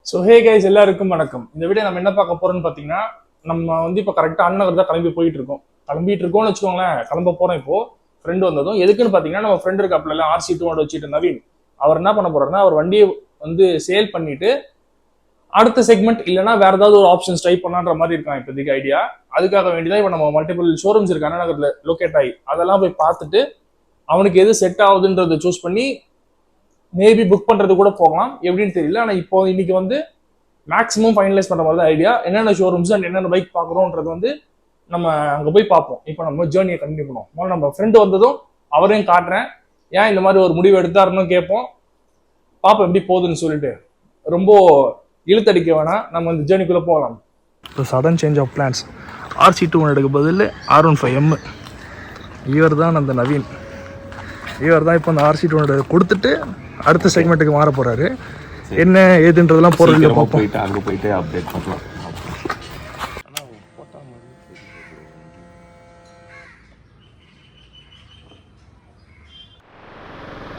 So hey guys எல்லாருக்கும் வணக்கம். இந்த வீடியோ நம்ம என்ன பார்க்க போறோம்னு பார்த்தீங்கன்னா, நம்ம வந்து இப்போ கரெக்டாக அண்ணன் தான் கிளம்பிட்டு இருக்கோம்னு வச்சுக்கோங்களேன். கிளம்ப போறோம் இப்போ ஃப்ரெண்டு வந்ததும். எதுக்குன்னு பார்த்தீங்கன்னா, நம்ம ஃப்ரெண்டு இருக்காப்புல RC2 வச்சுட்டு நவீன், அவர் என்ன பண்ண போறாருன்னா, அவர் வண்டியை வந்து சேல் பண்ணிட்டு அடுத்த செக்மெண்ட் இல்லைன்னா வேற ஏதாவது ஒரு ஆப்ஷன்ஸ் ட்ரை பண்ணலான்ற மாதிரி இருக்கான் இப்போதைக்கு ஐடியா. அதுக்காக வேண்டிதான் இப்போ நம்ம மல்டிபிள் ஷோரூம்ஸ் இருக்கு அண்ணா நகர்ல லொக்கேட் ஆகி, அதெல்லாம் போய் பார்த்துட்டு அவனுக்கு எது செட் ஆகுதுன்றதை சூஸ் பண்ணி மேபி புக் பண்றது கூட போகலாம், எப்படின்னு தெரியல. ஆனா இப்போ இன்னைக்கு வந்து மேக்ஸிமம் ஃபைனலைஸ் பண்ற மாதிரி தான் ஐடியா. என்னென்ன ஷோரூம்ஸ் அண்ட் என்னென்ன பைக் பார்க்குறோன்றது வந்து நம்ம அங்கே போய் பார்ப்போம். இப்போ நம்ம ஜேர்னியை கண்டினியூ பண்ணுவோம். முதல்ல நம்ம ஃப்ரெண்டு வந்ததும் அவரையும் காட்டுறேன், ஏன் இந்த மாதிரி ஒரு முடிவு எடுத்தாருன்னு கேட்போம், பார்ப்போம் எப்படி போகுதுன்னு சொல்லிட்டு. ரொம்ப இழுத்தடிக்க வேணாம், நம்ம இந்த ஜேர்னிக்குள்ளே போகலாம். இப்போ sudden change of plants. RC2 எடுக்க பதில் R15M. இவர் தான் அந்த நவீன். இவர் தான் இப்போ அந்த RC2 கொடுத்துட்டு அடுத்த செக்மெண்ட்டுக்கு மாற போறாரு. என்ன ஏதுன்றதெல்லாம் போறதுல பார்ப்போம். அங்கே போயிட்டு அப்டேட் பண்ணலாம்.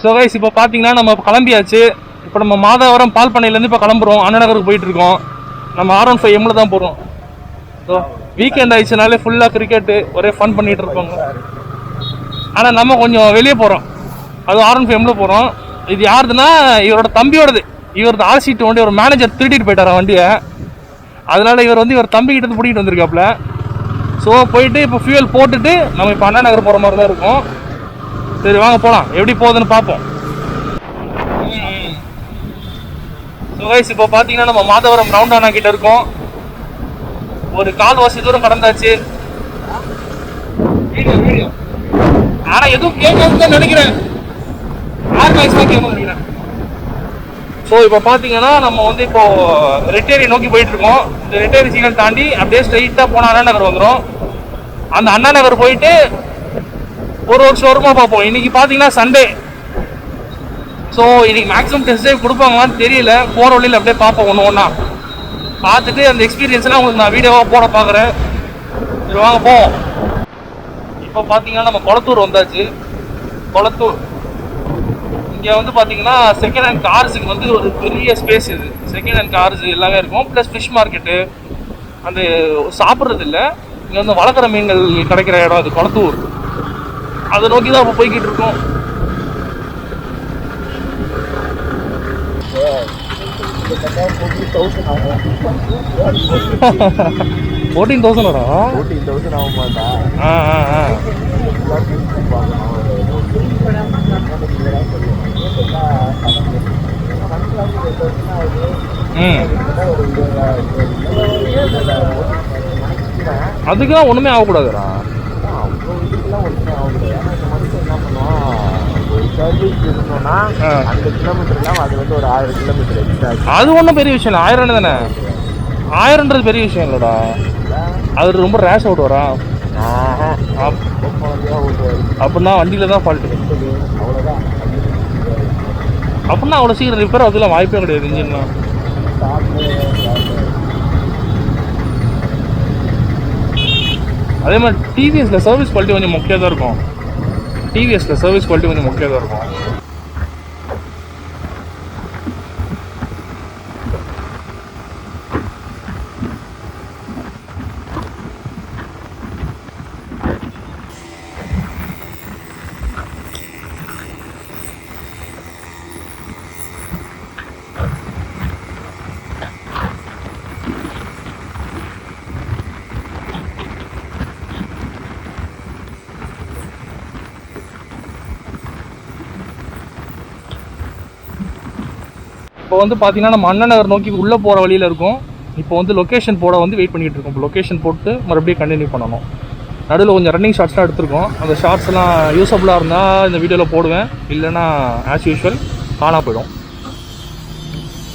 ஸோ கைஸ் இப்போ பார்த்தீங்கன்னா நம்ம கிளம்பியாச்சு. இப்போ நம்ம மாதவரம் பால் பண்ணையிலேருந்து இப்போ கிளம்புறோம், அண்ணா நகருக்கு போயிட்டு இருக்கோம். நம்ம R15M தான் போகிறோம். ஸோ வீக்கெண்ட் ஆயிடுச்சுனாலே ஃபுல்லாக கிரிக்கெட்டு ஒரே ஃபன் பண்ணிட்டு இருப்பாங்க. ஆனால் நம்ம கொஞ்சம் வெளியே போகிறோம், அது R15M போகிறோம். இது யாருதுன்னா இவரோட தம்பியோடது. இவர் RC2 ஒரு மேனேஜர் திருட்டிட்டு போயிட்டாரா வண்டியை, அதனால இவர் வந்து இவர் தம்பி கிட்ட பிடிக்கிட்டு வந்திருக்காப்புல. ஸோ போயிட்டு இப்போ ஃபியூல் போட்டுட்டு நம்ம இப்போ அண்ணா நகர் போகிற மாதிரி தான் இருக்கும். சரி வாங்க போகலாம், எப்படி போகுதுன்னு பார்ப்போம். ஸோ கைஸ் இப்போ பார்த்தீங்கன்னா நம்ம மாதவரம் ரவுண்டானா கிட்ட இருக்கோம். ஒரு கால்வாசி தூரம் கடந்தாச்சு. ஆனால் எதுவும் கேட்காதுன்னு தான் நினைக்கிறேன். ஸோ இப்போ பார்த்தீங்கன்னா நம்ம வந்து இப்போ ரெட்டேரி நோக்கி போயிட்டு இருக்கோம். இந்த ரெட்டேரி சிக்னல் தாண்டி அப்படியே ஸ்ட்ரைட்டாக போனால் அண்ணா நகர் வந்துடும். அந்த அண்ணா நகர் போயிட்டு ஒரு ஷோரூமாக பார்ப்போம். இன்னைக்கு பார்த்தீங்கன்னா சண்டே, ஸோ இன்னைக்கு மேக்ஸிமம் டெஸ்ட் ட்ரைவ் கொடுப்பாங்களான்னு தெரியல. போகிற வழியில் அப்படியே பார்ப்போம், ஒன்று ஒன்றா பார்த்துட்டு அந்த எக்ஸ்பீரியன்ஸ்லாம் உங்களுக்கு நான் வீடியோவாக போட பார்க்குறேன். சரி வாங்க போவோம். இப்போ பார்த்தீங்கன்னா நம்ம கொளத்தூர் வந்தாச்சு. கொளத்தூர் இங்கே வந்து பார்த்தீங்கன்னா செகண்ட் ஹேண்ட் கார்ஸுக்கு வந்து ஒரு பெரிய ஸ்பேஸ். இது செகண்ட் ஹேண்ட் கார்ஸ் எல்லாமே இருக்கும். ப்ளஸ் ஃபிஷ் மார்க்கெட்டு, அந்த சாப்பிட்றது இல்லை, இங்கே வந்து வளர்க்குற மீன்கள் கிடைக்கிற இடம் அது கொளத்தூர். அதை நோக்கி தான் இப்போ போய்கிட்டு இருக்கோம். $14,000 ஆகுமாட்டா? அதுக்கெல்லாம் ஒண்ணுமே ஆகக்கூடாதுடா. அது ஒன்றும் பெரிய விஷயம் இல்லை. 1000 தானே, 1000ன்றது பெரிய விஷயம் இல்லைடா. அது ரொம்ப ரேஷ் அவுட் வரா அப்படின்னா வண்டியில தான் ஃபால்ட்டு. அப்படின்னா அவ்வளோ சீக்கிரம் ரிப்பேர் அதுலாம் வாய்ப்பே கிடையாது இன்ஜின்லாம். அதே மாதிரி டிவிஎஸ்ல சர்வீஸ் குவாலிட்டி கொஞ்சம் முக்கியம் தான் இருக்கும். இப்போ வந்து பார்த்தீங்கன்னா நம்ம அண்ணா நகர் நோக்கி உள்ளே போகிற வழியில் இருக்கும். இப்போ வந்து லொக்கேஷன் போட வந்து வெயிட் பண்ணிகிட்டு இருக்கோம். இப்போ லொக்கேஷன் போட்டு மறுபடியும் கண்டினியூ பண்ணணும். நடுவில் கொஞ்சம் ரன்னிங் ஷார்ட்ஸ்லாம் எடுத்திருக்கோம். அந்த ஷார்ட்ஸ்லாம் யூஸபுளாக இருந்தால் இந்த வீடியோவில் போடுவேன், இல்லைன்னா ஆஸ் யூஷுவல் காணா போயிடும்.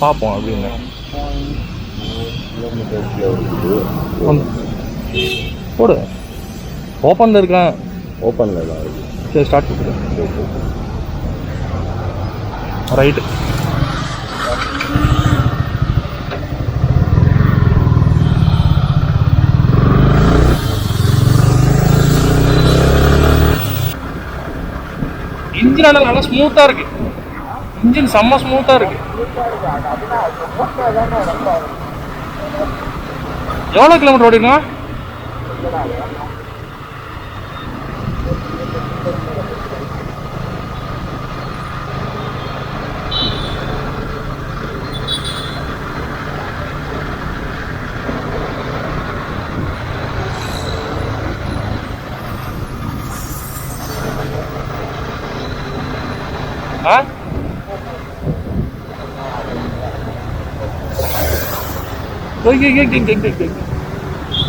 பார்ப்போம் அப்படின்னு. போடு, ஓப்பனில் இருக்கேன். ஓப்பனில் சரி ஸ்டார்ட் பண்ணுறேன். ரைட்டு. இன்ஜின் நல்லா ஸ்மூத்தாக இருக்குது. இன்ஜின் செம்ம ஸ்மூத்தாக இருக்கு. எவ்வளோ கிலோமீட்டர் ஓடிருக்கோம்? ஆ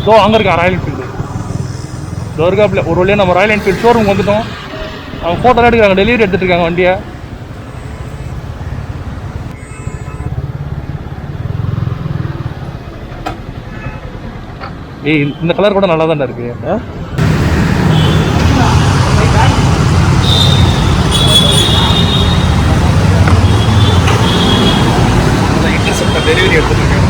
ஸோ அங்கே இருக்கா ராயல் என்ஃபீல்டு. துர்காப்பில் ஒரு வழியாக நம்ம ராயல் என்ஃபீல்டு ஷோரூம் வந்துட்டோம். அவங்க ஃபோட்டோலாம் எடுக்கிறாங்க, டெலிவரி எடுத்துகிட்டு இருக்காங்க வண்டியை. ஏய் இந்த கலர் கூட நல்லா தானே இருக்கு. இன்டர்செப்டர் டெலிவரி எடுத்துகிட்டு இருக்கேன்.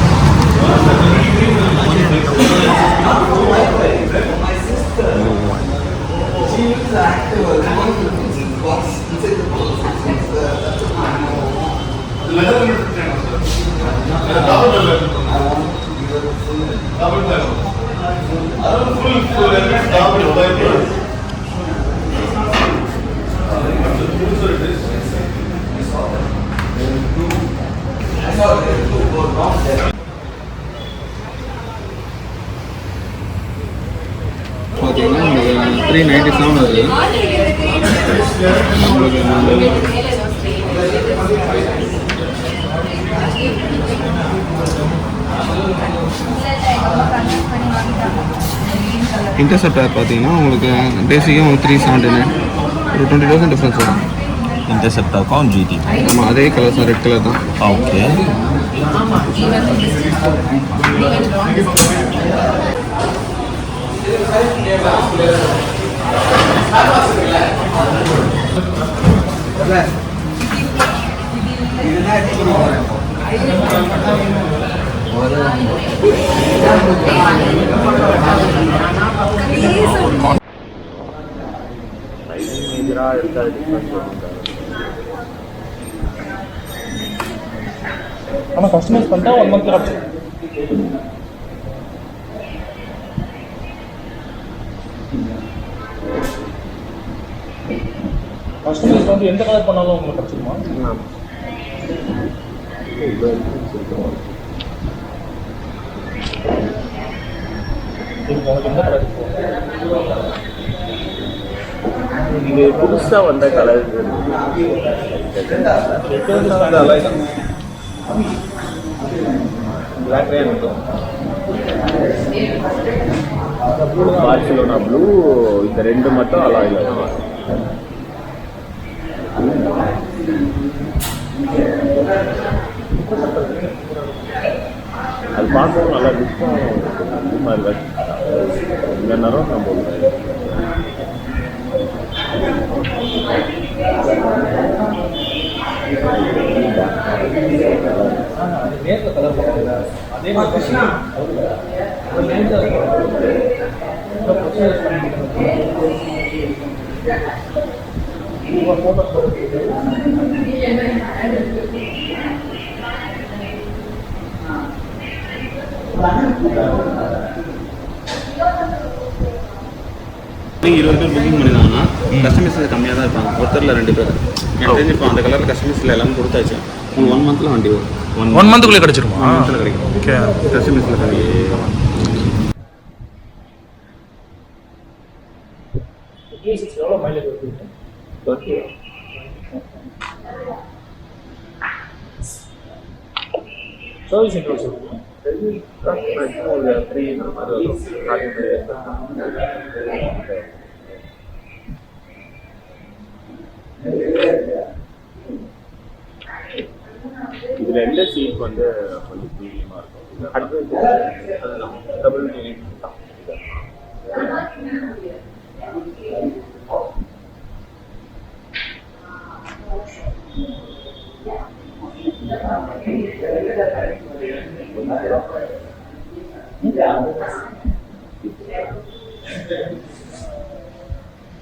பார்த்தீங்கன்னா உங்களுக்கு 397 வருது. இன்டர்செப்டர் பார்த்தீங்கன்னா உங்களுக்கு பேசிக்காக உங்களுக்கு 379, ஒரு 20,000 டிஃப்ரென்ஸ் வரும். இன்டர்செப்டருக்கும் ஜிடி ஆமாம், அதே கலர் தான், ரெட் கலர் தான். ஓகே. ஆனால் கஸ்டமைஸ் பண்ணிட்டா 1 month ஆச்சு. கஸ்டமைஸ் வந்து எந்த கலர் பண்ணாலும் உங்களுக்கு கிடச்சிருமா? உங்களுக்கு எந்த கலர் இது புதுசாக வந்த கலர் பிளாக் இருக்கும். பார்சிலோனா ப்ளூ, இந்த ரெண்டு மட்டும் அலாயில் வரும். அது பார்க்கவும் நல்லா லுக்கும் மாதிரி இந்த நேரம் நம்ம நேரில் கலர் பண்ணுறது அதே மாதிரி நீங்கள் 20 பேர் புக்கிங் பண்ணியிருந்தாங்கன்னா கஸ்டமர்ஸ் கம்மியாக தான் இருப்பாங்க, ஒருத்தரில் 2 பேர். எனக்கு தெரிஞ்சு இப்போ அந்த கலர் கஸ்டமர்ஸில் எல்லாமே கொடுத்தாச்சு. உங்களுக்கு 1 monthல வண்டி வரும். 1 monthக்குள்ளே கிடச்சிருமா? 1 monthல கிடைக்கும். ஓகே. கஸ்டமர்ஸில் எவ்வளோ மைலேஜ் வருது? சர்வீஸ் எவ்வளோ சொல்லுங்கள்? ஒரு 3 மாதிரி வரும். இதில் எந்த சீட் வந்து கொஞ்சம் ப்ரீமியமாக இருக்கும். அடுத்து டபுள் யூனிட் தான்.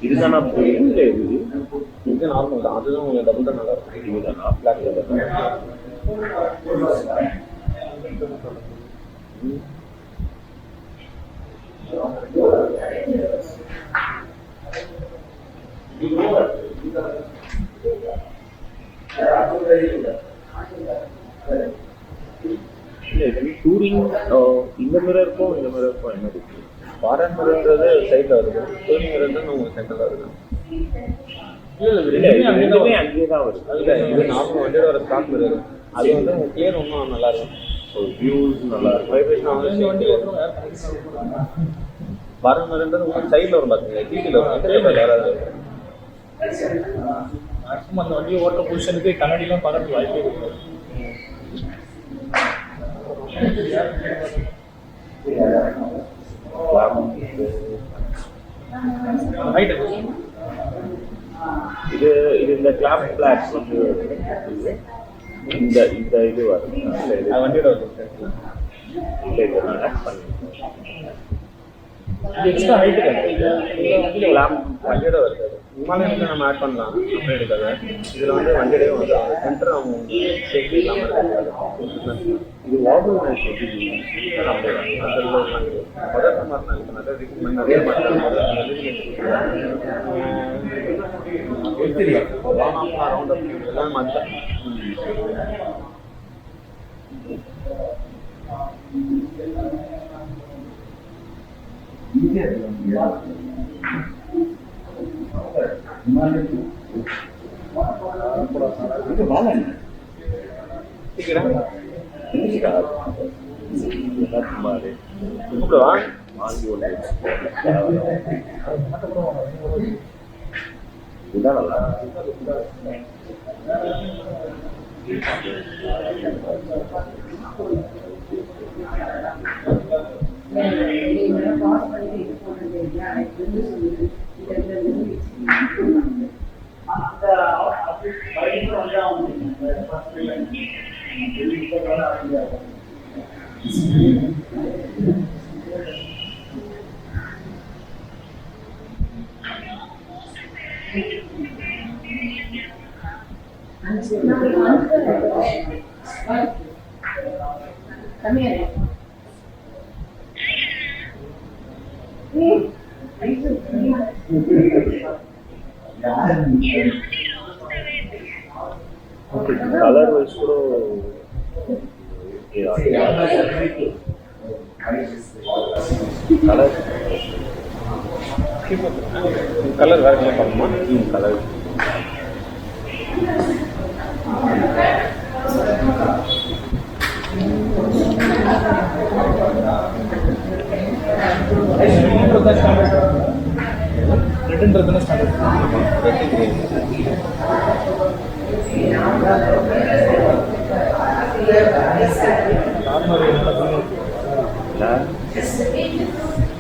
இதுதான் நான் புரியும் இல்லை இது இது நார்மல் தான், அதுதான் உங்களுக்கு டபுள் தான் நல்லா இருக்கும். இதுதான் பிளாக் கலர். இல்லை இது டூரிங் இந்த மிரருக்கும் இந்த மிரருக்கும் என்ன இருக்கு? ஃபாரன் மிரர்ன்றது சைடில் இருக்கும், டூரிங் மிரர்ன்றது உங்களுக்கு சென்டரில் இருக்கும். ரெண்டுமே அங்கேயே தான் வருது. இல்லை இது நார்மல் வண்டியோட வர ஸ்டாக் மிரர், அது வந்து உங்களுக்கு கிளியர் இன்னும் நல்லா இருக்கும். வியூஸ் நல்லா இருக்கும். வைப்ரேஷன் ஆகும். வண்டி ஃபாரன் மிரர்ன்றது உங்களுக்கு சைடில் வரும் பார்த்துங்க, டிவியில் வரும், எந்த வராது. மேக்ஸிமம் அந்த வண்டியை ஓட்ட பொசிஷனுக்கு கண்ணாடிலாம் பார்க்கறதுக்கு வாய்ப்பே இருக்குது. இது இந்த கிளாப் பிளாக்ஸ் வந்து இந்த இது வரும். அது வண்டியோட வரும். இது நான் ஆட் பண்ணி எக்ஸ்ட்ரா ஹைட்டு கிளாப் வண்டியோட வருது. விமானத்தில் நம்ம ஆட் பண்ணலாம், அப்படி எடுக்காது. இதில் வந்து வண்டியோடய வந்து சென்டர் அவங்க சேஃப்டி இல்லாமல் இருக்காது. இது வாபல் மேட்ச் எப்படி கூப்பிடுவா வாங்கி ஒன்று இதுதான் நல்லா கலர் வைஸ் கூட கலர் கலர் வேறு கலர் பண்ணணுமா? கலர் ரெண்டுன்றதுன்னு ஸ்டாண்டர்ட்.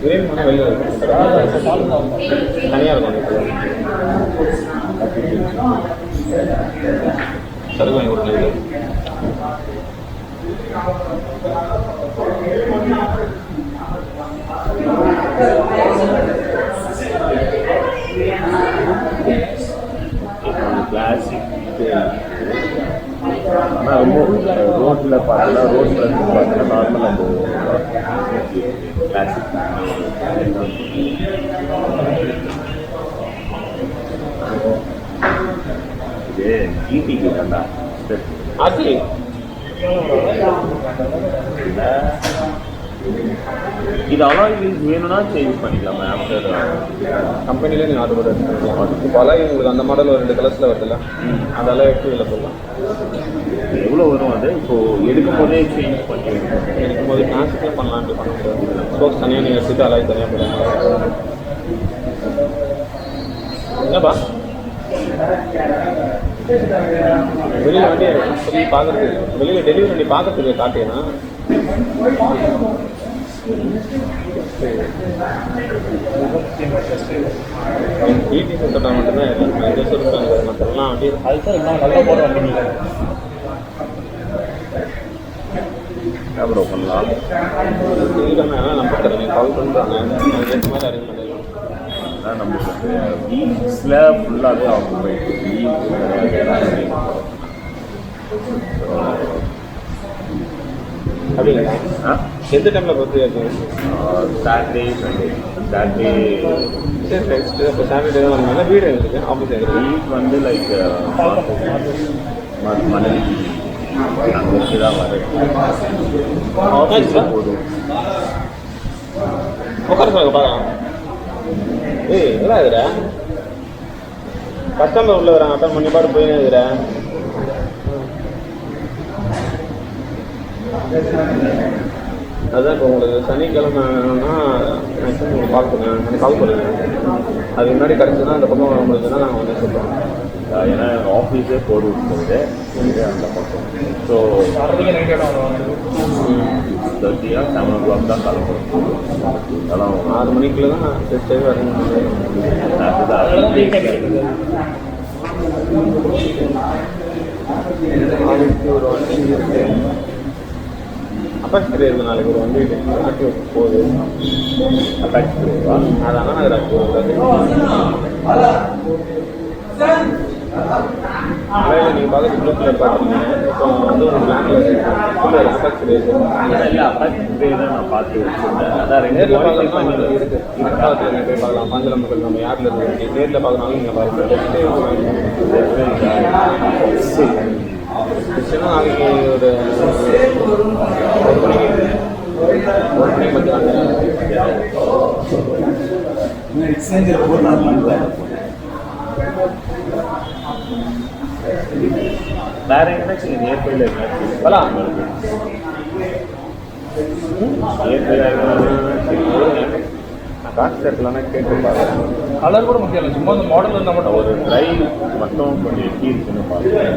கிரீன் பண்ண வெளியில் இருக்கும், தனியாக இருக்கும். சருக்கு வாங்கி கொடுக்கல. கிளாசிக் ஆனால் ரொம்ப ரோட்டில் பார்த்தோன்னா நார்மல் அந்த கிளாசிக் இது ஈட்டிக்கு வேண்டாம் அது இது அலாய் வீல்ஸ் வேணும்னா சேஞ்ச் பண்ணிக்கலாமா ஆஃப்டர் கம்பெனிலே நீங்கள் ஆர்டர் எடுத்துக்கலாம். இப்போ அலாய் உங்களுக்கு அந்த மாடல் ஒரு 2 கலர்ஸில் வருதுல்ல, அதெல்லாம் எடுத்து இதில் போடலாம். எவ்வளோ வரும் அது? இப்போது எடுக்கும் போதே சேஞ்ச் பண்ணி எடுக்கும்போது கிளாஸுக்கே பண்ணலான்ட்டு பண்ண முடியாது. ஸ்போர்ட்ஸ் தனியாக நீங்கள் எடுத்துட்டு அலாய் தனியாக போடுவாங்க. என்னப்பா வெளியில் வண்டி சொல்லி பார்க்குறதுக்கு, வெளியில் டெலிவரி வண்டி பார்க்கறதுக்கு காட்டினா டிடி கொடுத்தா மட்டும்தான் எல்லாருமே இதை சொல்லிட்டாங்க. மற்றெல்லாம் வண்டி அதுதான் எல்லாம் நல்லா போட வண்டிங்க. அப்புறம் பண்ணலாம். இதுக்கான நம்பர் தரேன், நீங்கள் கால் பண்ணுறாங்க, அதுக்கு மேலே அரேஞ்ச் பண்ணிடலாம். பார்த்தீங்கன்னா நமக்கு வந்து வீக்ஸில் ஃபுல்லாகவே ஆக்குபை அப்படிங்களா? எந்த டைமில் பர்த்டே ஆச்சு? Saturday Sunday. சாட்டர்டே சரி நெக்ஸ்ட் அப்போ சாட்டர்டே தான் வரணும்னா வீடு இருக்குது ஆஃபீஸ் இருக்குது. வீக் வந்து லைக் மணலி அங்கே வச்சு தான் வரேன் போதும். உட்கார சொல்லுங்க பார்க்கலாம். ஏய் என்னடா இருக்கிற கஸ்டமர் உள்ள வராங்க, அட்டன் பண்ணி பாட்டு போயினே இருக்கிறேன். அதுதான் இப்போ உங்களுக்கு சனிக்கிழமைனா மேக்ஸிமம் உங்களுக்கு கால் பண்ணுவேன், கால் பண்ணுவேன். அதுக்கு முன்னாடி கிடச்சுன்னா அந்த பக்கம் வர முடியுதுன்னா நாங்கள் வந்து சொல்கிறோம். ஏன்னா ஆஃபீஸே போடு விட்டுருது அந்த பக்கம். ஸோ வரதுக்கு நைட் இடம் வருவாங்க. 6:30 7 o'clock தான் கிளம்புறோம். அதெல்லாம் 6 மணிக்குள்ள தான் டெஸ்ட் வரணும். நாளைக்கு ஒரு வண்டி இருக்கு, அப்பாச்சி இருக்குது. நாளைக்கு ஒரு வண்டி ஆட்டி போகுது. அட்டாச் பண்ணுவா. அதனால் நான் ஆட்டி அலையில் நீங்கள் பார்த்து குரூப்பில் பார்த்தீங்க. இப்போ வந்து ஒரு பிளானில் அப்பாச்சி ரேஸ் இல்லை அட்டாச் தான் நான் பார்த்து வச்சுருந்தேன். அதான் நேரில் 2 பார்க்கலாம் இருக்குது. பக்கத்தில் நீங்கள் போய் பார்க்கலாம். பாஞ்சல மக்கள் நம்ம யாரில் இருக்கு நேரில் பார்க்கனாலும் நீங்கள் பார்க்கலாம். கிருஷ்ணா நாளைக்கு ஒரு 1 மணிக்கு மட்டும் வேற எங்கேயாச்சும் நீங்கள் நியர்பையில் வரலாம். நான் காசு சேர்க்கலாம்னா கேட்டு பார்க்குறேன். கலர் கூட முக்கியம் இல்லை, சும்மா அந்த மாடல் இருந்தால் மட்டும் ஒரு ட்ரை மட்டும் கொஞ்சம் எப்படி இருக்குன்னு பார்க்குறேன்.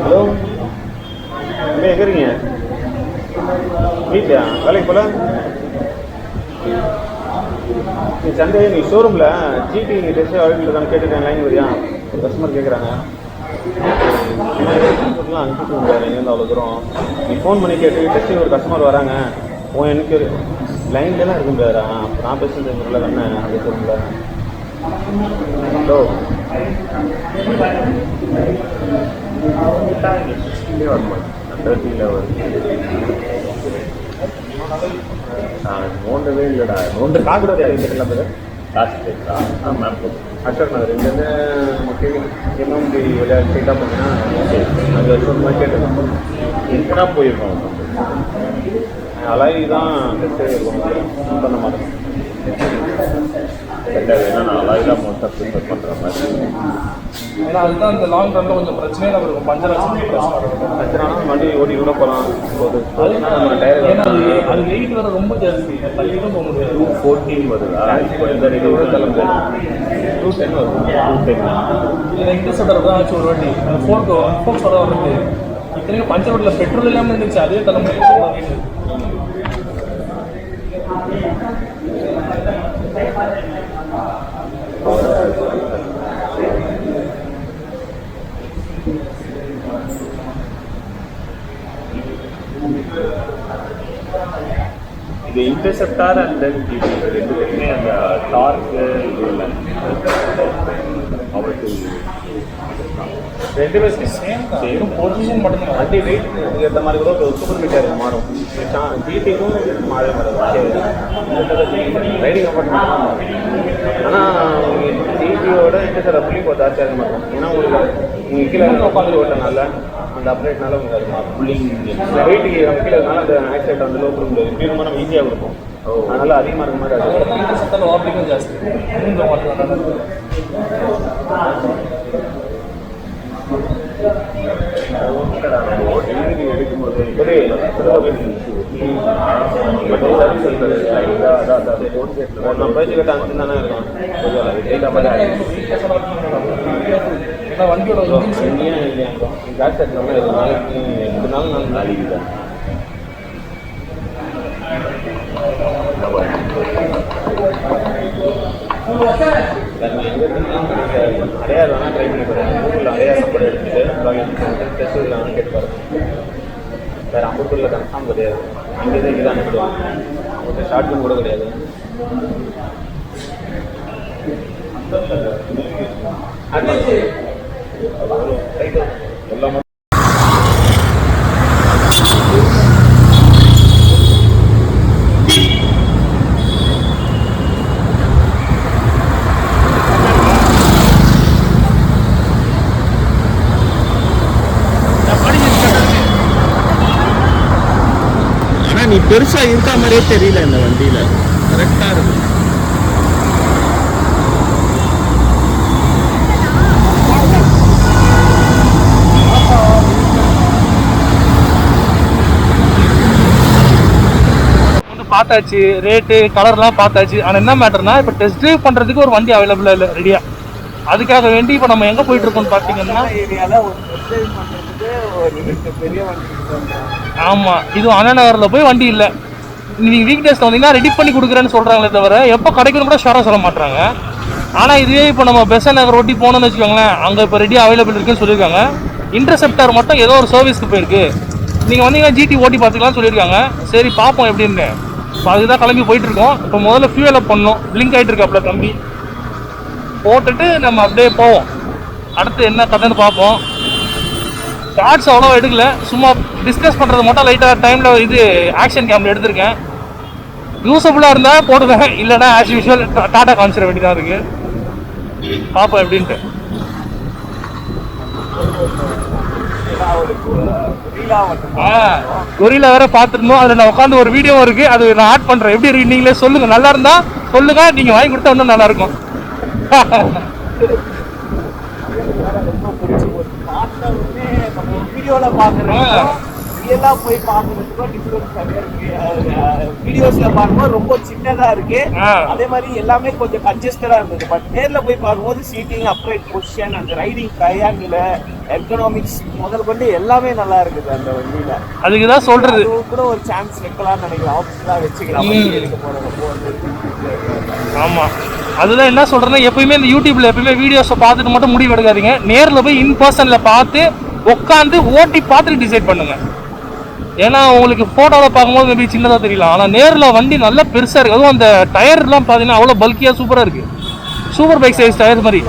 ஹலோ எங்கே இருக்கிறீங்க? வீட்டியா? வேலைக்கு போல? நீ சண்டே நீ ஷோரூமில் ஜிடி டெஸ்ட் அவைலபிள் தானே கேட்டுட்டேன். லைன் வரியா? ஒரு கஸ்டமர் கேட்குறாங்க. அனுப்பிட்டு முடியாது எங்கேருந்து அவ்வளோ தூரம். நீ ஃபோன் பண்ணி கேட்டு டெஸ்ட்டு ஒரு கஸ்டமர் வராங்க, உன் எனக்கு லைன்ல தான் இருக்க முடியாதா? நான் பேசுறது இல்லை தானே அந்த ஷோரூமில். ஹலோ நோண்டவே இல்லைடா. ஒன்று காக்கூடாது எல்லாமே காசு கேட்குறா. மேம் அசோக் நகர் இங்கேருந்து எம்எம்பி விளையாட்டு ஸ்ட்ரைட்டாக போனீங்கன்னா அங்கே ஒரு மாதிரி கேட்டுருக்கோம். எங்கடா போயிருக்கோம். அலாய் தான் டெஸ்ட்டே இருக்கும் பண்ண மாட்டோம். ஏன்னா நான் அலாய் தான் மோஸ்ட்டாக ப்ரிஃபர் பண்ணுற மாதிரி. ஏன்னா அதுதான் இந்த லாங் ரன்ல கொஞ்சம் பிரச்சனையாக இருக்கும். பஞ்சர் பிரச்சனைனா வண்டி ஓடி கூட போகலாம் போகுது. ஏன்னா அது வெயிட் வர ரொம்ப ஜாஸ்தி, தள்ளிட்டும் போக முடியாது. 214 வருதா? இப்போ இந்த ரெடி கூட தள்ள முடியாது. 210 வருது. 210 இதில் இன்டர்செப்டர் தான் ஆச்சு ஒரு வாட்டி. அந்த ஃபோர்ஸ் வர வருது. இத்தனைக்கும் பஞ்சர் ரோட்டில் பெட்ரோல் இல்லாமல் இருந்துச்சு, அதே தள்ள முடியாது. இது இன்டர்செப்டார் அண்ட் தென் ஜிடி ரெண்டுமே அந்த டார்க்கு இது இல்லை அவருக்கு ரெண்டுமே சேம் தான், பொசிஷன் மட்டும்தான். வண்டி வெயிட் ஏற்ற மாதிரி கூட ஒரு சூப்பர் மீட்டர் மாறும். ஜிடிக்கும் மாறவே மாறும். ரைடிங் கம்ஃபர்ட் ஆனால் ஜிடியோட இன்டர்செப்டர் அப்படியும் கொஞ்சம் ஜாஸ்தியாக இருக்க மாட்டோம். ஏன்னா உங்களுக்கு நீங்கள் கீழே உட்காந்து ஓட்டனால அந்த அப்டேட்னால உங்களுக்கு அது மாறும். வெயிட்டுக்கு நம்ம கீழே இருக்கனால அந்த ஆக்சிடென்ட் வந்து லோ கொடுக்க முடியாது. இப்படி ரொம்ப நம்ம ஈஸியாக கொடுப்போம். அதனால அதிகமாக இருக்க மாதிரி அது இன்டர்செப்டர் வாப்ளிங்கும் ஜாஸ்தி. எடுக்கும்போது நம்ம பேச்சு கட்ட அனுப்பிச்சு தானே இருக்கும். வண்டியோட இல்லையா ஜாஸ்தி எடுத்தோம்னா இது நாளைக்கு 2 நாள் 4 நாளைக்கு தான். எங்கே ஷார்ட் கன் கூட கிடையாது. எல்லாமே நீ பெருசா இருக்க மாதிரியே தெரியல இந்த வண்டியில. கரெக்டா இருக்கு. பார்த்தாச்சு, ரேட்டு கலர்லாம் பார்த்தாச்சு. ஆனால் என்ன மேட்டர்னா இப்போ டெஸ்ட் ட்ரைவ் பண்ணுறதுக்கு ஒரு வண்டி அவைலபிளாக இல்லை ரெடியா. அதுக்காக வேண்டி இப்போ நம்ம எங்கே போயிட்டு இருக்கோம்னு பார்த்தீங்கன்னா ஆமாம், இது அண்ணா நகரில் போய் வண்டி இல்லை. நீங்கள் வீக் டேஸில் வந்தீங்கன்னா ரெடி பண்ணி கொடுக்குறேன்னு சொல்கிறாங்களே தவிர எப்போ கிடைக்கணும் கூட ஷோராக சொல்ல மாட்டாங்க. ஆனால் இதுவே இப்போ நம்ம பெசன் நகர் ஒட்டி போனோம்னு வச்சுக்கோங்களேன், அங்கே இப்போ ரெடி அவைலபிள் இருக்குன்னு சொல்லியிருக்காங்க. இன்டர்செப்டார் மட்டும் ஏதோ ஒரு சர்வீஸ்க்கு போயிருக்கு. நீங்கள் வந்தீங்கன்னா ஜிடி ஓட்டி பார்த்துக்கலாம்னு சொல்லியிருக்காங்க. சரி பார்ப்போம் எப்படின்னு. இப்போ அதுதான் கிளம்பி போயிட்டு இருக்கோம். இப்போ முதல்ல ஃபியூல் அப் பண்ணணும். லிங்க் ஆகிட்டு இருக்காப்புல தம்பி, போட்டுட்டு நம்ம அப்படியே போவோம். அடுத்து என்ன கதைன்னு பார்ப்போம். ஷார்ட்ஸ் அவ்வளோ எடுக்கல, சும்மா டிஸ்கஸ் பண்ணுறது மட்டும் லைட்டாக டைமில் இது ஆக்ஷன் கேமில் எடுத்திருக்கேன். யூஸபுளாக இருந்தால் போடுவேன், இல்லைனா ஆஸ் யூஷுவல் டாட்டா காமிச்சிட வேண்டியதான் இருக்குது. பார்ப்போம் எப்படின்ட்டு. கொரிலா வேற பார்த்துருந்தோம். அதில் நான் உட்காந்து ஒரு வீடியோ இருக்கு, அது நான் ஆட் பண்ணுறேன். எப்படி இருக்கு நீங்களே சொல்லுங்க. நல்லா இருந்தா சொல்லுங்க, நீங்க வாங்கி கொடுத்தா இன்னும் நல்லா இருக்கும். ரியலாக போய் பார்க்கறதுக்கும் டிஃபரன்ஸ் நிறைய இருக்கு. வீடியோஸ்ல பார்க்கும்போது ரொம்ப சின்னதா இருக்கு, அதே மாதிரி எல்லாமே கொஞ்சம் கன்ஜஸ்டடா இருந்தது. பட் நேர்ல போய் பார்க்கும்போது சீட்டிங், அப்ரைட் பொசிஷன், அந்த ரைடிங் ட்ரையாங்கிள், எர்கனாமிக்ஸ் முதல் கொண்டு எல்லாமே நல்லா இருக்குது அந்த வண்டியில. அதுக்கு தான் சொல்றது, கூட ஒரு சான்ஸ் வைக்கலாம்னு நினைக்கிறேன். ஆப்ஷனாக வச்சுக்கலாம் எடுக்க போறது. ஆமா, அதுதான் என்ன சொல்றேன்னா, எப்பயுமே இந்த யூடியூப்ல எப்பயுமே வீடியோஸை பார்த்துட்டு மட்டும் முடிவு எடுக்காதீங்க. நேரில் போய் இன் பர்சன்ல பார்த்து உட்காந்து ஓட்டி பார்த்துட்டு டிசைட் பண்ணுங்க. ஏன்னா உங்களுக்கு ஃபோட்டோவில் பார்க்கும்போது மேபி சின்னதாக தெரியலாம், ஆனால் நேரில் வண்டி நல்லா பெருசாக இருக்குது. அதுவும் அந்த டயர்லாம் பார்த்தீங்கன்னா அவ்வளோ பல்கியாக சூப்பராக இருக்குது. சூப்பர் பைக் சைஸ் டயர் மாதிரி.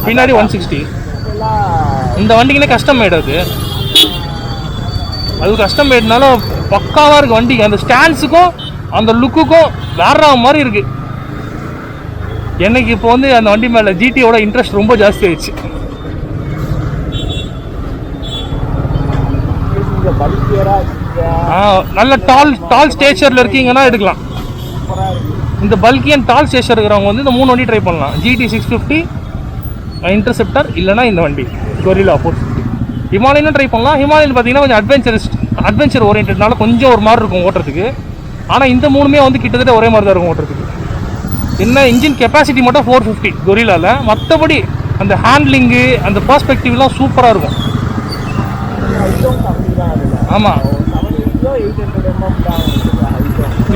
பின்னாடி 160. இந்த வண்டிக்குன்னே கஸ்டம் மேட். அது கஸ்டம் மேட்னால பக்காவாக இருக்குது வண்டி. அந்த ஸ்டாண்ட்ஸுக்கும் அந்த லுக்குக்கும் வேற மாதிரி இருக்குது. எனக்கு இப்போ வந்து அந்த வண்டி மேலே ஜிடியோட இன்ட்ரெஸ்ட் ரொம்ப ஜாஸ்தி ஆயிடுச்சு. நல்ல டால் ஸ்டேச்சர்ல இருக்கீங்கன்னா எடுக்கலாம். இந்த பல்கி அண்ட் டால் ஸ்டேச்சர் இருக்கிறவங்க வந்து இந்த 3 வண்டி ட்ரை பண்ணலாம். GT 650, இன்டர்செப்டர், இல்லைனா இந்த வண்டி கொரிலா 450. ஹிமாலயனும் ட்ரை பண்ணலாம். ஹிமாலயன் பார்த்தீங்கன்னா கொஞ்சம் அட்வென்ச்சர் ஓரியன்டட்னால கொஞ்சம் ஒரு மாதிரி இருக்கும் ஓட்டுறதுக்கு. ஆனால் இந்த 3மே வந்து கிட்டத்தட்ட ஒரே மாதிரி தான் இருக்கும் ஓட்டுறதுக்கு. என்ன இன்ஜின் கெப்பாசிட்டி மட்டும் 450 கொரிலாவில், மற்றபடி அந்த ஹேண்ட்லிங்கு அந்த பர்ஸ்பெக்டிவ்லாம் சூப்பராக இருக்கும். ஆமாம்,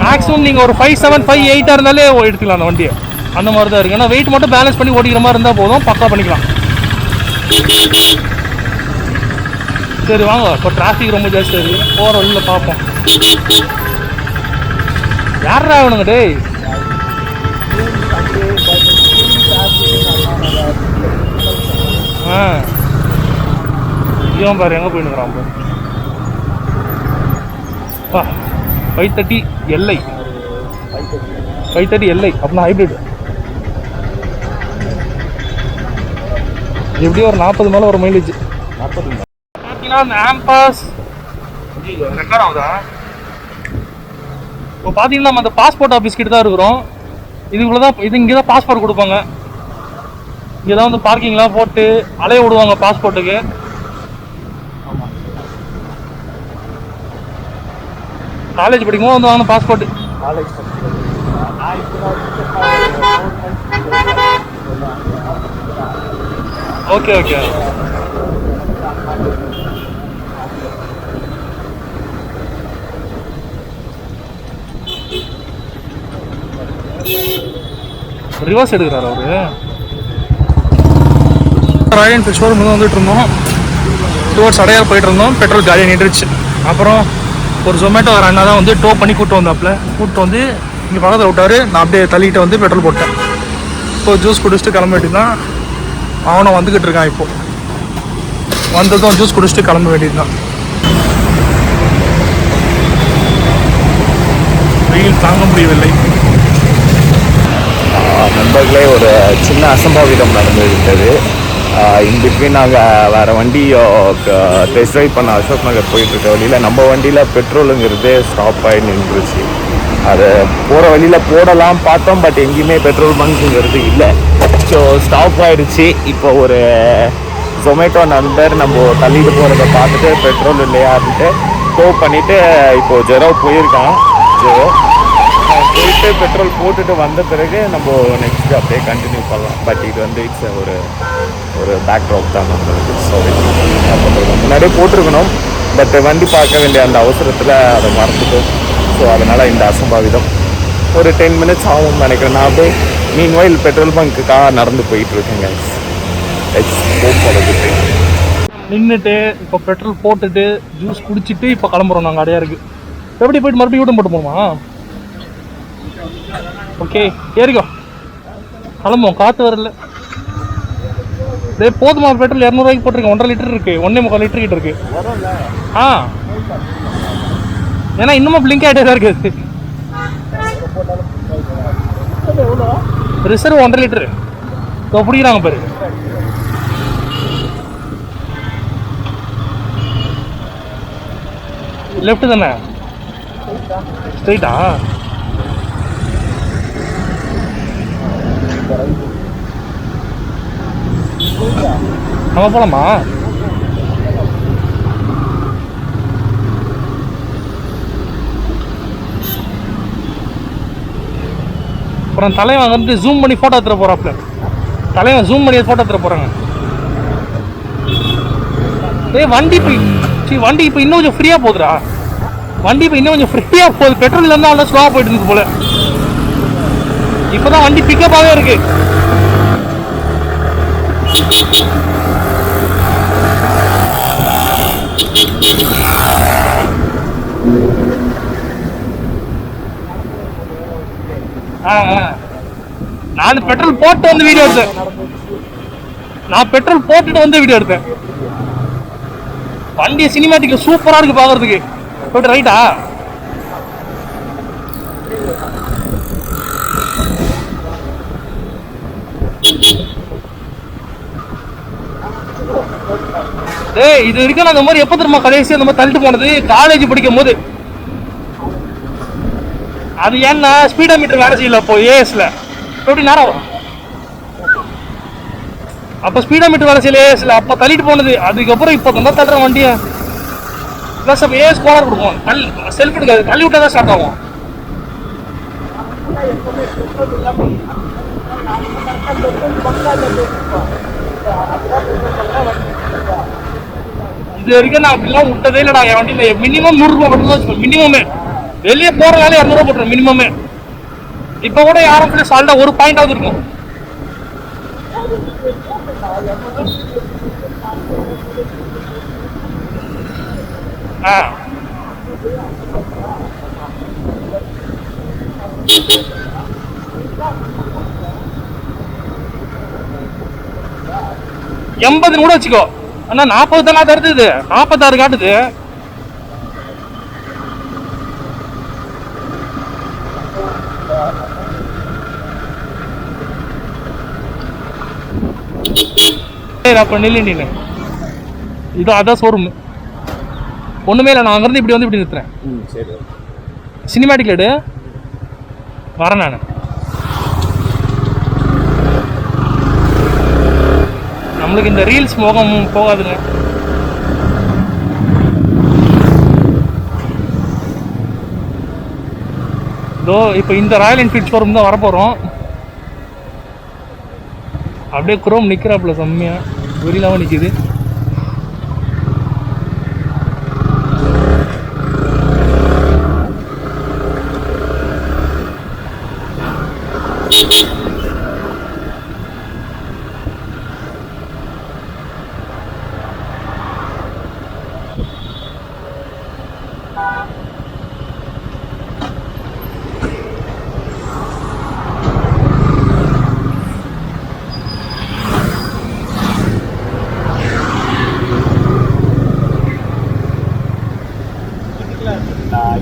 மேக்ஸிமம் நீங்கள் ஒரு 5.7, 5.8 இருந்தாலே எடுத்துக்கலாம் அந்த வண்டியை. அந்த மாதிரி தான் இருக்குது. ஏன்னா வெயிட் மட்டும் பேலன்ஸ் பண்ணி ஓடிக்கிற மாதிரி இருந்தால் போதும், பக்கா பண்ணிக்கலாம். சரி வாங்க, இப்போ டிராஃபிக் ரொம்ப ஜாஸ்தி இருக்குது, போகிற வழியில் பார்ப்போம். யாரா வேணுங்க டேய்? இவன் பாரு எங்கே போயினுக்கிறான். 530 எல்ஐ, 530 எல்ஐ அப்படின்னா ஹைப்ரிட். எப்படியும் ஒரு 40 மேலே ஒரு மைலேஜ். 40 பார்த்தீங்கன்னா அந்த ஆம்பாஸ் ரெக்கார்ட் ஆகுதா? இப்போ பார்த்தீங்கன்னா நம்ம அந்த பாஸ்போர்ட் ஆஃபீஸ் கிட்ட தான் இருக்கிறோம். இதுக்குள்ளே தான் இங்கே தான் பாஸ்போர்ட் கொடுப்பாங்க. இங்கே தான் வந்து பார்க்கிங்லாம் போட்டு அலைய விடுவாங்க பாஸ்போர்ட்டுக்கு. காலேஜ் படிக்கும்போது வந்து வாங்கின பாஸ்போர்ட். Okay okay. ரிவர்ஸ் எடுக்கிறார் அவரு. ராயல் என்ஃபீல்ட் ஷோரூம் வந்துட்டு இருந்தோம். டுவர்ட்ஸ் அடையார் போயிட்டு இருந்தோம். பெட்ரோல் காலியாக நின்றுச்சு. அப்புறம் ஒரு ஜொமேட்டோ வர அண்ணா தான் வந்து டோ பண்ணி கூப்பிட்டு வந்து இங்கே பக்கத்தில் விட்டாரு. நான் அப்படியே தள்ளிட்டு வந்து பெட்ரோல் போட்டேன். இப்போ ஜூஸ் குடிச்சிட்டு கிளம்ப வேண்டியது தான். அவனும் வந்துக்கிட்டு இருக்கான். இப்போ வந்ததும் ஜூஸ் குடிச்சிட்டு கிளம்ப வேண்டியது தான். வெயில் தாங்க முடியவில்லை. நண்பர்களே, ஒரு சின்ன அசம்பாவிதம் நடந்துவிட்டது. இன்பிட்வீன் நாங்கள் வேறு வண்டி டெஸ்ட் ட்ரைவ் பண்ண அசோக் நகர் போயிட்டுருக்க வழியில் நம்ம வண்டியில் பெட்ரோலுங்கிறது ஸ்டாப் ஆகி நின்றுச்சு. அது போகிற வழியில் போடலாம் பார்த்தோம், பட் எங்கேயுமே பெட்ரோல் பங்க்குங்கிறது இல்லை. ஸோ ஸ்டாப் ஆகிடுச்சு. இப்போ ஒரு ஜொமேட்டோ நண்பர் நம்ம தள்ளிட்டு போகிறத பார்த்துட்டு பெட்ரோல் இல்லையான்ட்டு டோ பண்ணிவிட்டு இப்போது ஜெரோ போயிருக்கான். ஜெரோ போயிட்டு பெட்ரோல் போட்டுட்டு வந்த பிறகு நம்ம நெக்ஸ்ட் அப்படியே கண்டினியூ பண்ணலாம். பட் இது வந்து இட்ஸ் ஒரு பேக் ட்ராப் தான் நம்மளுக்கு. ஸோ என்ன பண்ணுறோம், முன்னாடியே போட்டிருக்கணும், பட் வண்டி பார்க்க வேண்டிய அந்த அவசரத்தில் அதை மறந்துட்டோம். ஸோ அதனால் இந்த அசம்பாவிதம் ஒரு 10 minutes ஆகும் நினைக்கிறேன். நான் அப்படியே மீன்வைல் பெட்ரோல் பங்க்குக்காக நடந்து போயிட்டுருக்கேங்க. நின்றுட்டு இப்போ பெட்ரோல் போட்டுட்டு ஜூஸ் குடிச்சிட்டு இப்போ கிளம்புறோம் நாங்கள் அடையாருக்கு. எப்படி போயிட்டு மறுபடியும் யூட்டன் போட்டு போமா? ஓகே, ஏறிக்கோ, கிளம்புவோம். காற்று வரல. போதுமா பெட்ரோல்? 200 ரூபாய்க்கு போட்டிருக்கேன். 1.5 லிட்டர் இருக்கு, 1.25 லிட்டர் கிட்ட இருக்கு. ஆ, ஏன்னா இன்னமும் பிளிங்க் ஆகிட்டே தான் இருக்குது. ரிசர்வ் 1.5 லிட்டரு பிடிக்கிறாங்க பாரு. லெஃப்ட் தானே? ஸ்ட்ரைட்டா? நம்ம போலாமா? அப்புறம் தலைவன் வந்து ஜூம் பண்ணி ஃபோட்டோ எடுத்துட போகிறாப்புல. தலைவன் ஜூம் பண்ணி ஃபோட்டோ எடுத்துட போகிறாங்க. வண்டி இப்போ இன்னும் கொஞ்சம் ஃப்ரீயாக போகுதுடா. வண்டி இப்போ இன்னும் கொஞ்சம் ஃப்ரீயாக போகுது. பெட்ரோல் இருந்தால் அவ்வளோ ஸ்லோவாக போயிட்டு இருக்கு போல. இப்போ தான் வண்டி பிக்கப்பாகவே இருக்கு. நான் பெட்ரோல் போட்டு வந்து வீடியோ எடுத்தேன். வண்டி சினிமாட்டிக்ல சூப்பரா இருக்கு பாக்குறதுக்கு. போட்டு ரைட்டா? இது வரைக்கும் நான் அந்த மாதிரி எப்ப தெரியுமா கடைசி அந்த மாதிரி தள்ளிட்டு போனது? காலேஜ் படிக்கும் போது. அது ஏன்னா ஸ்பீடோ மீட்டர் வேலை செய்யல அப்போ ஏஎஸ்ல. எப்படி நேரம் அப்ப ஸ்பீடோ மீட்டர் வேலை செய்யல ஏஎஸ்ல. அப்ப தள்ளிட்டு போனது. அதுக்கப்புறம் இப்ப தான் தள்ளுற வண்டியை பிளஸ் அப்ப ஏஎஸ் கோலர் கொடுக்கும். செல்ஃப் எடுக்காது, தள்ளி விட்டா தான் ஸ்டார்ட் ஆகும். இது வரைக்கும் நான் அப்படிலாம் விட்டதே இல்லைடா என் வண்டியில. மினிமம் 100 ரூபாய் மட்டும் தான் மினிமமே. வெளியே போறதால 200 ரூபாய் போட்டுரும் மினிமமே. இப்ப கூட யாரும் சால்டா ஒரு பாயிண்டாவது இருக்கும். எண்பது கூட வச்சுக்கோ. ஆனா 40 தானே தருது, 46 காட்டுது. அப்ப நில்லு. இதோ அதான் ஷோரூம். ஒண்ணுமே இல்லை. நான் அங்கிருந்து இப்படி வந்து இப்படி நிறுத்துறேன். சரி, சினிமாட்டிக் எடு வரேன் நான். நம்மளுக்கு இந்த ரீல்ஸ் மோகம் போகாதுங்க. இதோ இப்போ இந்த ராயல் என்ஃபீல்ட் ஷோரூம் தான் வரப்போகிறோம். அப்படியே குரோம் நிற்கிறாப்புல செம்மையா வெறியிலாவும் நிற்கிது.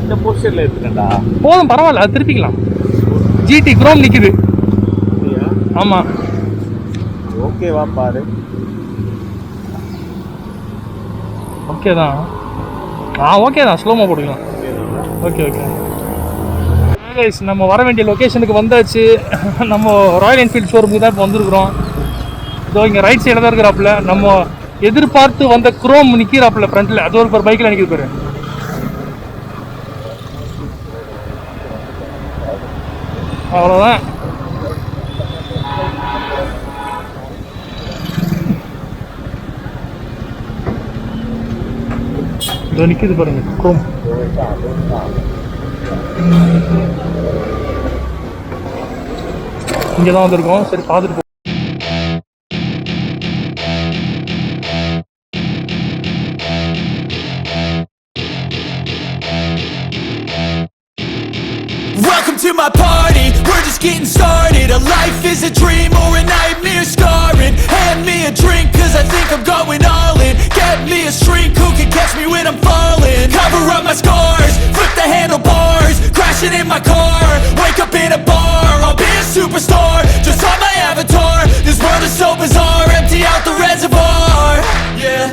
இந்த பொசிஷன்ல எடுத்துட்டேன்டா. போதும் பரவாயில்ல, அது திருப்பிக்கலாம். ஜிடி குரோம் நிக்குது. அப்படியா? ஆமா ஓகேவா பாரு. ஓகே தான். ஓகே தான், ஸ்லோமோ போட்டுக்கலாம். ஓகே ஓகே கைஸ், நம்ம வர வேண்டிய லொக்கேஷனுக்கு வந்தாச்சு. நம்ம ராயல் என்ஃபீல்ட் ஷோரூமுக்கு தான் இப்போ வந்திருக்கிறோம். இதோ இங்கே ரைட் சைடில் தான் இருக்கிறாப்புல. நம்ம எதிர்பார்த்து வந்த குரோம் நிற்கிறாப்புல ஃப்ரண்ட்டில். அது ஒரு பைக்கில் நிற்கிது பாரு. அவ்வளோதான். இதோ நிற்கிது பாருங்க குரோம். இங்கே தான் வந்திருக்கோம். சரி பார்த்துட்டு போ. Welcome to my party, we're just getting started. A life is a dream or a nightmare scarring. Hand me a drink cause I think I'm going all in. Get me a shrink who can catch me when I'm falling. Cover up my scars, flip the handlebars. Crashing in my car, wake up in a bar. I'll be a superstar, just on my avatar. This world is so bizarre, empty out the reservoir. Yeah,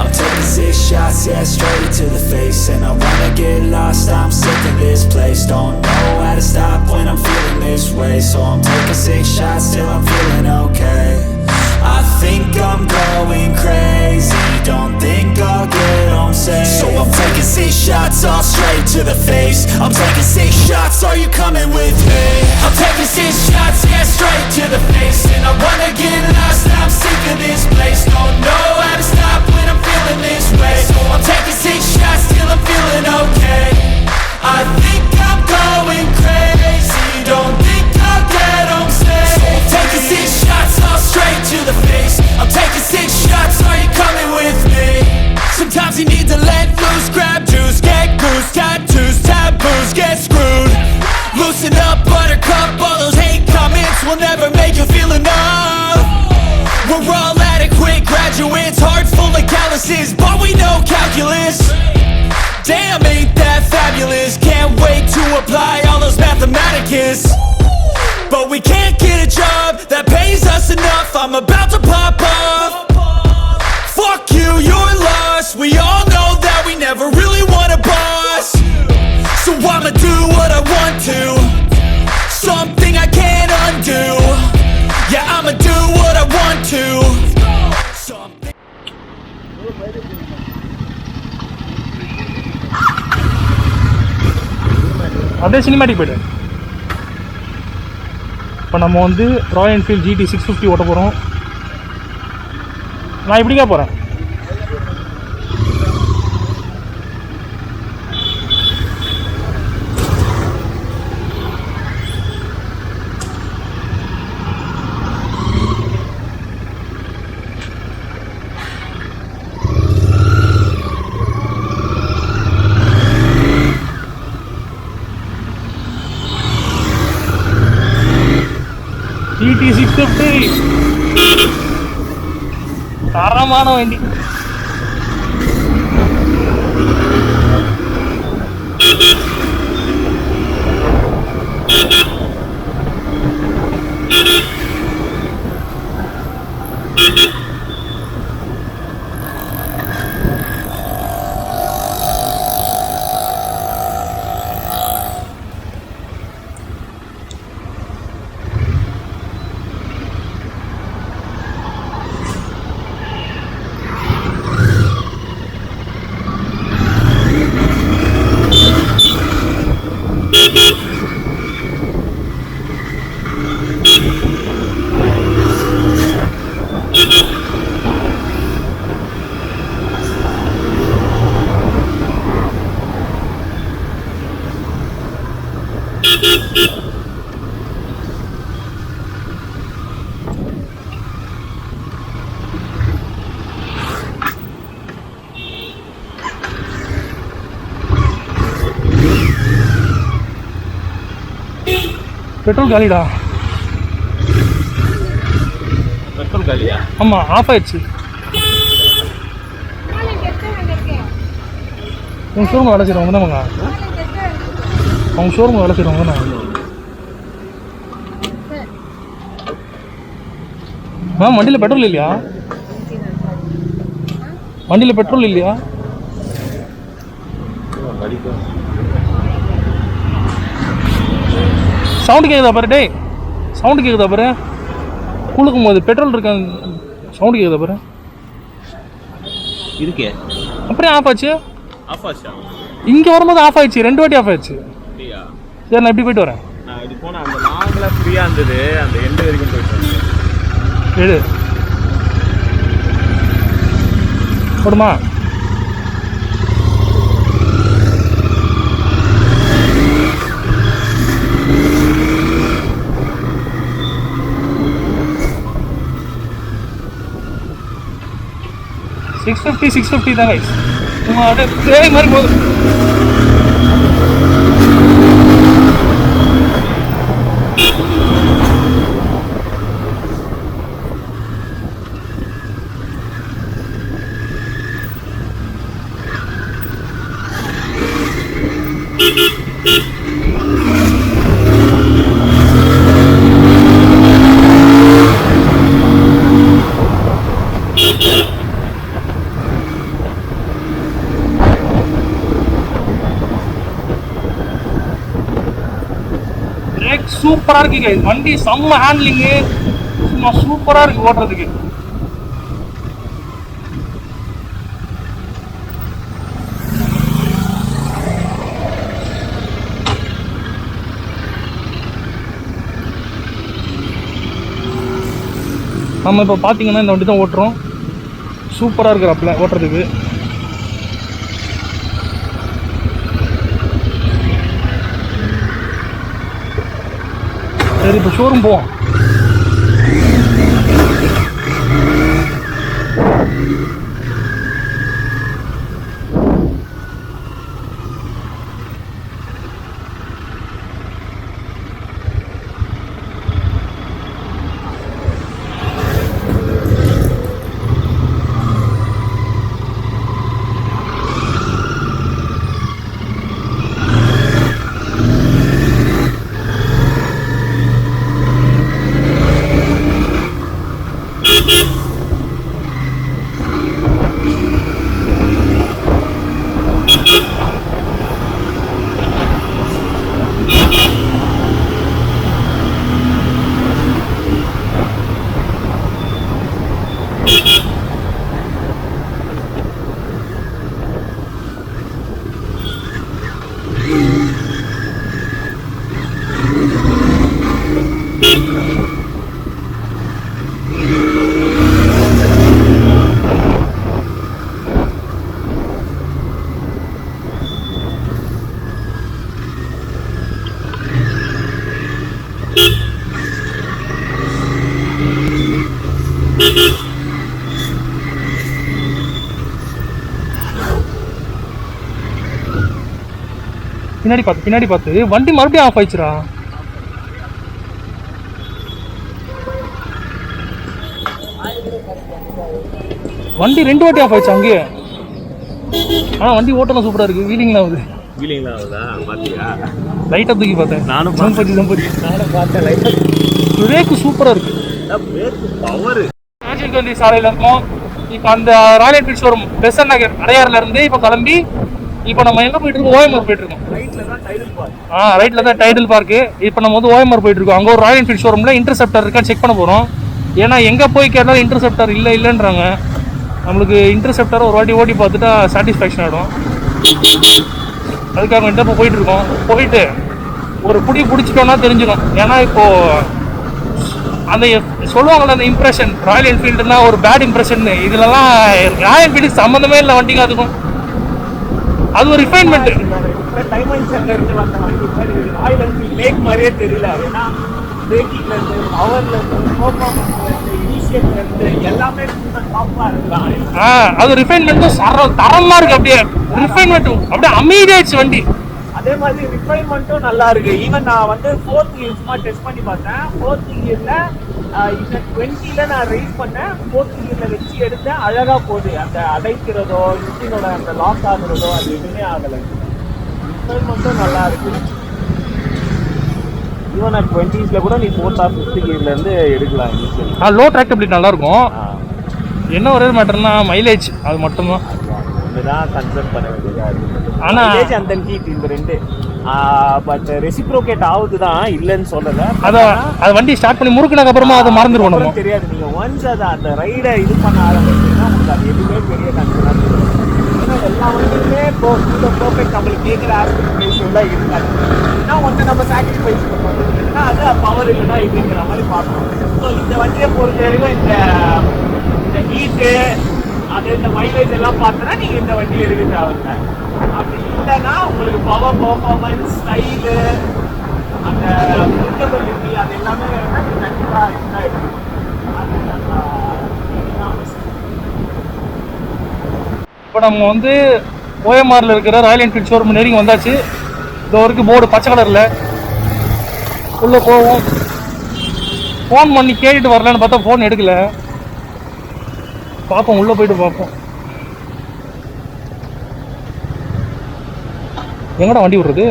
I'm taking 6 shots, yeah, straight to the face. And I wanna get lost, I'm sick of this place. Don't know how to stop when I'm feeling this way. So I'm taking 6 shots till I'm feeling okay. I think I'm going crazy, don't think I'll get home safe. So I'm taking 6 shots, all straight to the face. I'm taking 6 shots, are you coming with me? I'm taking 6 shots, yeah, straight to the face. And I wanna get lost, I'm sick of this place. Don't know how to stop when I'm feeling this way. So I'm taking 6 shots till I'm feeling okay. I think I'm going crazy, don't think I'll get home safe. So I'm taking 6 shots, all straight to the face. I'm taking 6 shots, are you coming with me? Sometimes you need to let loose, grab juice, get goose, tattoos, taboos, get screwed. Loosen up, buttercup, all those hate comments will never make you feel enough. We're all adequate graduates, heart full of calluses, but we know calculus. Damn, ain't that fabulous? Can't wait to apply all those mathematicus. But we can't get a job that pays us enough. I'm about to pop off. Fuck you, you're lost. We all know that we never really want a boss. So I'ma do what I want to, something I can't undo. Yeah, I'ma do what I want to, something. அப்படியே cinematic போய்ட்டு இப்போ நம்ம வந்து Royal Enfield GT 650 ஓட்ட போகிறோம். நான் இப்படிக்கா போகிறேன். GT 650 தரமான வண்டி. பெட்ரோல் காலிடா. பெட்ரோல் காலியா? ஆமாம், ஆஃப் ஆயிடுச்சு. உங்கள் ஷோரூம் அடைச்சிடும் வந்துடுவாங்க. அவங்க ஷோரூம் வேலை செய்கிறவங்க நான் மேம் வண்டியில் பெட்ரோல் இல்லையா? வண்டியில் பெட்ரோல் இல்லையா? சவுண்டு கேட்குதா பாரு டே, சவுண்டு கேட்குதா பாரு, குளுக்கும் போது பெட்ரோல் இருக்க சவுண்டு கேட்குதா பாரு. இருக்கே அப்படியே ஆஃப் ஆச்சு. ஆஃப் ஆச்சா? இங்கே வரும்போது ஆஃப் ஆயிடுச்சு, 2 வாட்டி ஆஃப் ஆயிடுச்சு. அப்படியா? சரி நான் எப்படி போயிட்டு வரேன். நான் இது போனால் அந்த லாங்கில் ஃப்ரீயாக இருந்தது, அந்த எண்டு வரைக்கும் போயிட்டு எடு போடுமா? $650 தான் கைஸ். அப்படியே பேய் மாதிரி போகுது. சூப்பராக இருக்கு கைஸ், வண்டி செம்ம ஹேண்ட்லிங்கு, சும்மா சூப்பராக இருக்கு ஓட்டுறதுக்கு. நம்ம இப்போ பார்த்தீங்கன்னா இந்த வண்டி தான் ஓட்டுறோம், சூப்பராக இருக்கிறாப்புல ஓட்டுறதுக்கு. சரி இப்போ ஷோரூம் போவோம். பின்னாடி பார்த்து வண்டி மறுபடியும் ஆஃப் ஆயிடுச்சுரா. வண்டி 2 வாட்டி ஆஃப் ஆயிடுச்சு அங்கேயே. ஆனால் வண்டி ஓட்டலாம் சூப்பராக இருக்குது, வீலிங்லாம் ஆகுது. வீலிங்லாம் ஆகுதா? பார்த்தியா? லைட்டாக தூக்கி பார்த்தேன், நானும் பார்த்தேன். லைட்டாக பிரேக்கு சூப்பராக இருக்குது, பிரேக்கு பவர். ராஜீவ் காந்தி சாலையில் இருக்கோம் இப்போ. அந்த ராயல் என்ஃபீல்ட் ஷோரூம் பெசன்ட் நகர் அடையாறுல இருந்து இப்போ கிளம்பி இப்போ நம்ம எங்கே போயிட்டு இருக்கோம்? ஓஎம்ஆர் போயிட்டு இருக்கோம். ரைட்டில் தான் டைட்டில் பார்க்கு. இப்போ நம்ம வந்து ஓஎம்ஆர் போயிட்டு இருக்கோம். அங்கே ஒரு ராயல் என்ஃபீல்ட் ஷோரூமில் இன்டர்செப்டர் இருக்கான்னு செக் பண்ண போகிறோம். ஏன்னா எங்கே போய் கேட்டாலும் இன்டர்செப்டர் இல்லைன்றாங்க. நம்மளுக்கு இன்டர்செப்டரை ஒரு வாட்டி ஓட்டி பார்த்துட்டா சாட்டிஸ்ஃபேக்ஷன் ஆகிடும். அதுக்காக வந்துட்டு இப்போ போயிட்டு இருக்கோம். போயிட்டு ஒரு பிடிச்சிட்டோன்னா தெரிஞ்சிடும். ஏன்னா இப்போது அந்த சொல்லுவாங்கள்ல அந்த இம்ப்ரெஷன், ராயல் என்ஃபீல்டுனா ஒரு பேட் இம்ப்ரெஷன். இதுலலாம் ராயல் என்ஃபீல்டு சம்மந்தமே இல்லை வண்டிங்க. அதுக்கும் அது ஒரு ரிஃபைன்மெண்ட். டைமண்ட் சென்டர்ல வந்த வண்டி மாதிரி ராயல் என்ஃபீல்ட் மேக் மாதிரியே தெரியல. ஏன்னா பிரேக்கிங்ல இருந்து பவர்ல இருந்து பெர்ஃபார்மன்ஸ்ல இருந்து இனிஷியேட்ல இருந்து எல்லாமே டாப்பா இருக்கு. அது ரிஃபைன்மெண்ட்டும் தரமா இருக்கு. அப்படியே ரிஃபைன்மெண்ட்டும் அப்படியே அமைதியாச்சு வண்டி. அதே மாதிரி ரிஃபைன்மெண்ட்டும் நல்லா இருக்கு. ஈவன் நான் வந்து 4th கியர் சும்மா டெஸ்ட் பண்ணி பார்த்தேன். 4th கியர்ல இந்த 20ல நான் ரைஸ் பண்ணேன். 4th கியர்ல வச்சு எடுத்தேன். அழகா போகுது. அந்த அடைக்கிறதோ இன்ஜினோட அந்த லாக் ஆகுறதோ அது எதுவுமே ஆகலை. ரிஃபைன்மெண்ட்டும் நல்லா இருக்கு. ஈவன் 20s கூட நீ 4th or 5th கியர்லேருந்து எடுக்கலாம் இனிஷியல். லோ ட்ராக்டபிலிட்டி நல்லா இருக்கும். என்ன ஒரே மேட்டர்னா மைலேஜ், அது மட்டும்தான் இதுதான் கன்சர்ன் பண்ண வேண்டியதாக இருக்குது. ஆனால் மைலேஜ் அந்த ஹீட் இந்த ரெண்டு பட் ரெசிப்ரோகேட் ஆகுது தான், இல்லைன்னு சொல்லலை. அது வண்டி ஸ்டார்ட் பண்ணி முறுக்குனதுக்கு அப்புறமா அதை மறந்துடுவோம் நம்ம. தெரியாது, நீங்கள் ஒன்ஸ் அதை அந்த ரைடை இது பண்ண ஆரம்பிச்சீங்கன்னா உங்களுக்கு அது எதுவுமே பெரிய கன்சர்னாக தெரியும். ஏன்னா எல்லா வண்டியுமே பர்ஃபெக்ட் நம்மளுக்கு கேட்குற ஆஸ்பெக்ட் ரேஷியோலாம் இருக்காது. ஏன்னா ஒன்று நம்ம சாக்ரிஃபைஸ் பண்ணுறோம், இல்லைன்னா அது பவர் இல்லைன்னா இப்படிங்கிற மாதிரி பார்க்கணும். ஸோ இந்த வண்டியை பொறுத்த வரைக்கும் இந்த ஹீட்டு அது இந்த மைலேஜ் எல்லாம் பார்த்தோன்னா நீங்கள் இந்த வண்டி எடுக்க தேவையில்லை. அப்படி இல்லைன்னா உங்களுக்கு பவர், பர்ஃபார்மன்ஸ், ஸ்டைலு, அந்த ப்ரிண்டபிலிட்டி அது எல்லாமே கண்டிப்பாக இருந்தால் எடுக்கணும். இப்போ நம்ம வந்து ஓஎம்ஆரில் இருக்கிற ராயல் என்ஃபீல்ட் ஷோரூம் நெருங்கி வந்தாச்சு. இது வரைக்கும் போர்டு பச்சை கலரில் உள்ளே போவோம். ஃபோன் பண்ணி கேட்டுட்டு வரலான்னு பார்த்தா ஃபோன் எடுக்கல. பார்ப்போம், உள்ளே போயிட்டு பார்ப்போம். எங்கடா வண்டி விடுறது?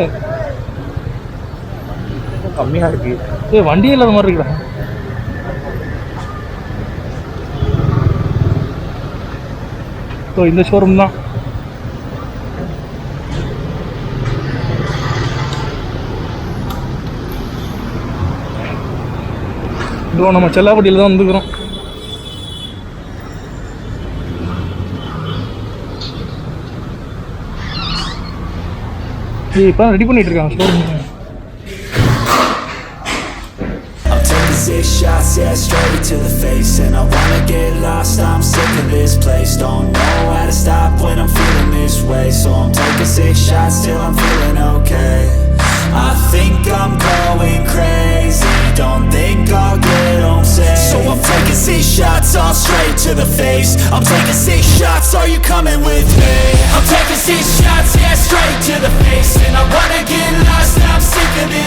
கம்மியாக இருக்குது. வண்டியே இல்லாத மாதிரி இருக்குடா. ஸோ இந்த ஷோரூம் தான். இதோ நம்ம செல்லாப்பட்டியில் தான் வந்துக்கிறோம். இப்போ ரெடி பண்ணிட்டு இருக்காங்க showroom. Six shots, yeah, straight to the face. And I wanna get lost, I'm sick of this place. Don't know how to stop when I'm feeling this way. So I'm taking 6 shots till I'm feeling okay. I think I'm going crazy, don't think I'll get home safe. So I'm taking 6 shots, all straight to the face. I'm taking 6 shots, are you coming with me? I'm taking 6 shots, yeah, straight to the face. And I wanna get lost, I'm sick of this